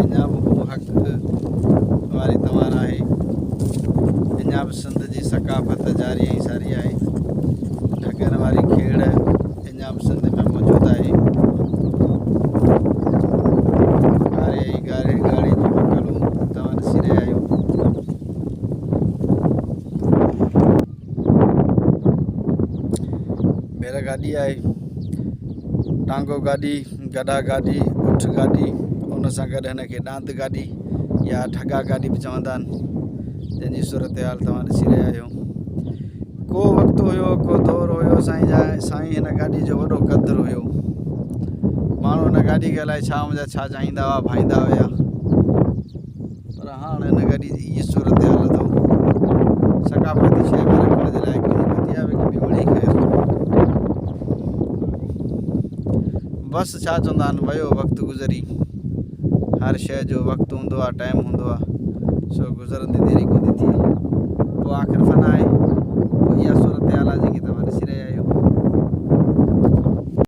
अञा बि उहो हक़ वारी तवार आहे। अञा बि सिंध जी सकाफ़त जारी ऐं सारी आहे। ढकण वारी खेड़ अञा बि सिंध में मौजूदु आहे। गाड़ी जूं हकलूं तव्हां ॾिसी रहिया आहियो। बैलगाॾी आहे, टांगो गाॾी, गॾा गाॾी, उठ गाॾी, उन सां गॾु हिनखे ॾांद गाॾी या ठगा गाॾी बि चवंदा आहिनि, जंहिंजी सूरत हाल तव्हां ॾिसी रहिया आहियो। को वक़्तु हुयो, को दौरु हुयो साईं हिन गाॾी जो वॾो क़दुरु हुयो। माण्हू हिन गाॾी खे अलाए छा मुंहिंजा छा चाहींदा हुआ, भाईंदा हुया, पर हाणे हिन गाॾी जी इहा सूरत हाल अथव। सकाफ़ती शइ में रखण जे लाइ कोई बतिया बि वड़ी ख़ैर। बसि छा चवंदा आहिनि, वियो वक़्तु गुज़री। हर शइ जो वक़्तु हूंदो आहे, टाइम हूंदो आहे, सो गुज़रंदी देरी कोन थी थिए। पोइ आख़िर फना आहे।